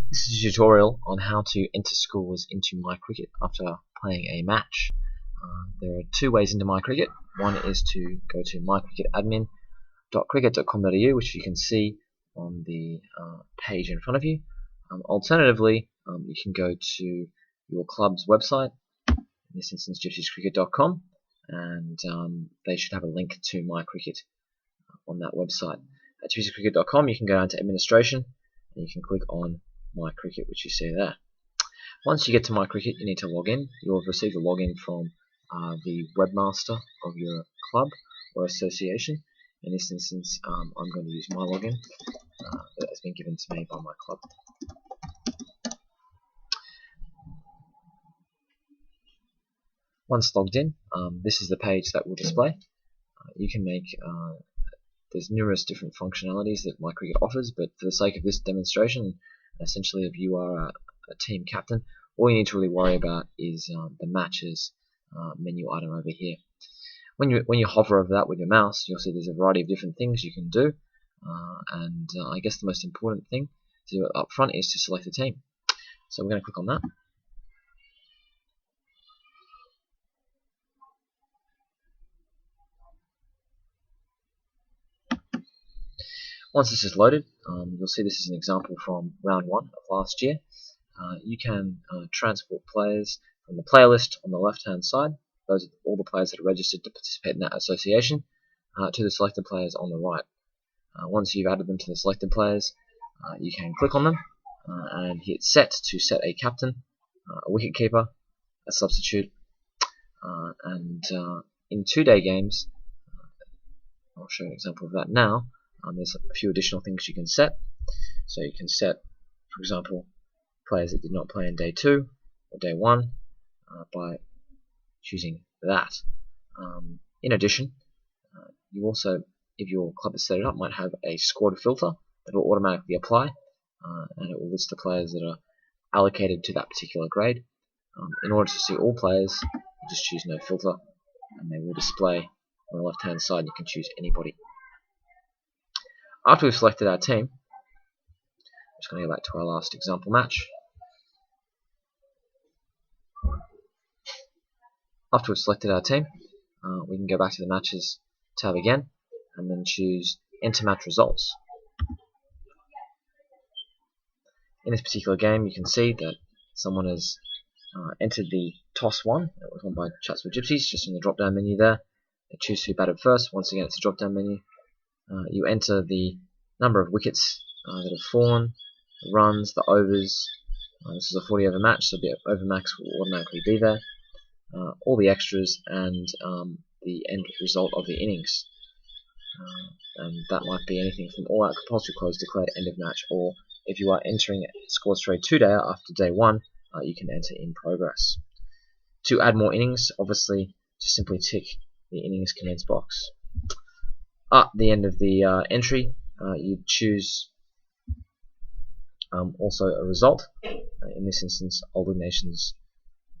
This is a tutorial on how to enter scores into MyCricket after playing a match. There are two ways into MyCricket. One is to go to mycricketadmin.cricket.com.au, which you can see on the page in front of you. Alternatively, you can go to your club's website, in this instance gypsiescricket.com, and they should have a link to MyCricket on that website. At gypsiescricket.com you can go down to administration and you can click on MyCricket, which you see there. Once you get to MyCricket, you need to log in. You will have received a login from the webmaster of your club or association. In this instance, I'm going to use my login that has been given to me by my club. Once logged in, this is the page that will display. You can make there's numerous different functionalities that MyCricket offers, but for the sake of this demonstration, essentially if you are a team captain, all you need to really worry about is the matches menu item over here. When you hover over that with your mouse, you'll see there's a variety of different things you can do, and I guess the most important thing to do up front is to select a team. So we're going to click on that. Once this is loaded, you'll see this is an example from round 1 of last year. You can transport players from the player list on the left hand side, those are all the players that are registered to participate in that association, to the selected players on the right. Once you've added them to the selected players, you can click on them and hit set to set a captain, a wicketkeeper, a substitute, and in 2-day games, I'll show you an example of that now. There's a few additional things you can set. So you can set, for example, players that did not play in day 2 or day 1 by choosing that. In addition, you also, if your club has set it up, might have a squad filter that will automatically apply, and it will list the players that are allocated to that particular grade. In order to see all players, you just choose no filter, and they will display on the left hand side. You can choose anybody. After we've selected our team, I'm just going to go back to our last example match. After we've selected our team, we can go back to the matches tab again and then choose enter match results. In this particular game, you can see that someone has entered the toss one. It was won by Chatswood Gypsies, just in the drop down menu there. They choose who batted first. Once again, it's a drop down menu. You enter the number of wickets that have fallen, the runs, the overs. This is a 40 over match, so the over max will automatically be there. All the extras and the end result of the innings. And that might be anything from all out compulsory close declared end of match, or if you are entering scores for a 2-day after day 1, you can enter in progress. To add more innings, obviously, just simply tick the innings commence box. At the end of the entry, you choose also a result. In this instance, Old Nations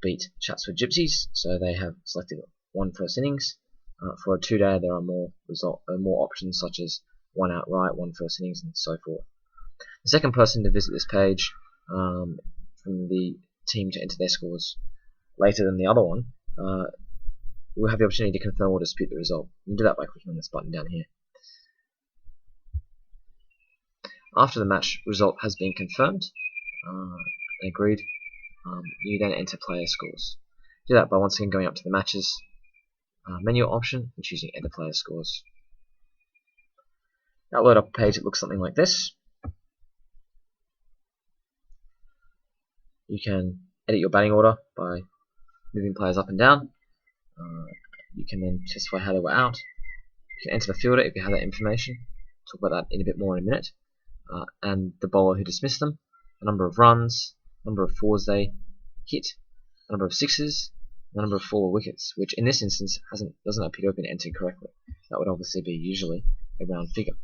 beat Chatswood Gypsies, so they have selected 1 first innings. For a 2-day, there are more options such as 1 outright, 1 first innings, and so forth. The second person to visit this page from the team to enter their scores later than the other one will have the opportunity to confirm or dispute the result. You can do that by clicking on this button down here. After the match result has been confirmed and agreed, you then enter player scores. Do that by once again going up to the matches menu option and choosing enter player scores. Now load up a page that looks something like this. You can edit your batting order by moving players up and down. You can then specify how they were out. You can enter the fielder if you have that information. Talk about that in a bit more in a minute. And the bowler who dismissed them, the number of runs, number of 4s they hit, the number of 6s, the number of 4 wickets, which in this instance doesn't appear to have been entered correctly. That would obviously be usually a round figure.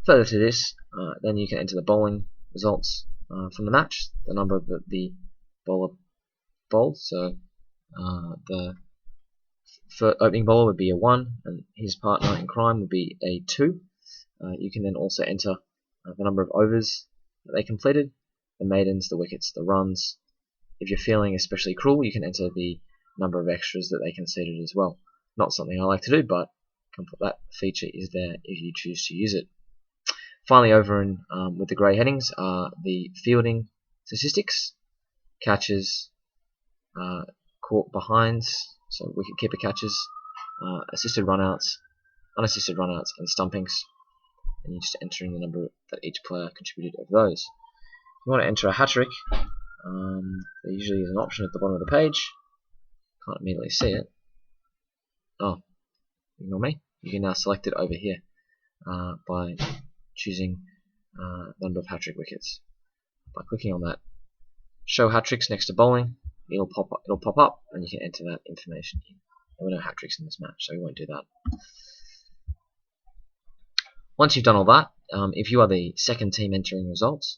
Further to this, then you can enter the bowling results from the match, the number that the bowler bowled, so the for opening bowler would be a 1, and his partner in crime would be a 2. You can then also enter the number of overs that they completed, the maidens, the wickets, the runs. If you're feeling especially cruel, you can enter the number of extras that they conceded as well. Not something I like to do, but that feature is there if you choose to use it. Finally, over in with the grey headings are the fielding statistics, catches, caught behinds, so wicket-keeper catches, assisted runouts, unassisted runouts, and stumpings. And you just enter in the number that each player contributed of those. If you want to enter a hat-trick, there usually is an option at the bottom of the page. Can't immediately see it. Oh, ignore me. You can now select it over here by choosing number of hat-trick wickets. By clicking on that, show hat-tricks next to bowling, it'll pop up, and you can enter that information in. There were no hat-tricks in this match, so we won't do that. Once you've done all that, if you are the second team entering results,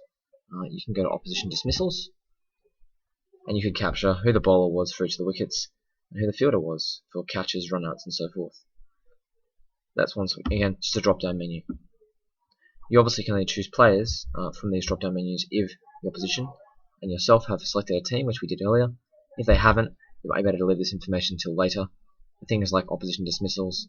you can go to opposition dismissals, and you can capture who the bowler was for each of the wickets and who the fielder was for catches, runouts, and so forth. That's once again just a drop-down menu. You obviously can only choose players from these drop-down menus if the opposition and yourself have selected a team, which we did earlier. If they haven't, you might be able to leave this information until later. The things like opposition dismissals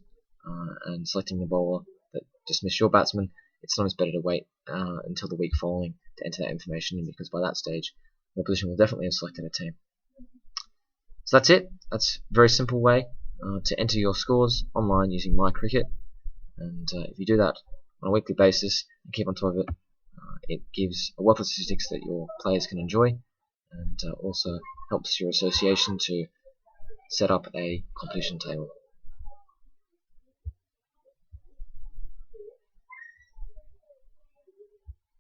and selecting the bowler that dismiss your batsman, it's sometimes better to wait until the week following to enter that information in, because by that stage the opposition will definitely have selected a team. So that's it. That's a very simple way to enter your scores online using MyCricket, and if you do that on a weekly basis and keep on top of it, it gives a wealth of statistics that your players can enjoy, and also helps your association to set up a competition table.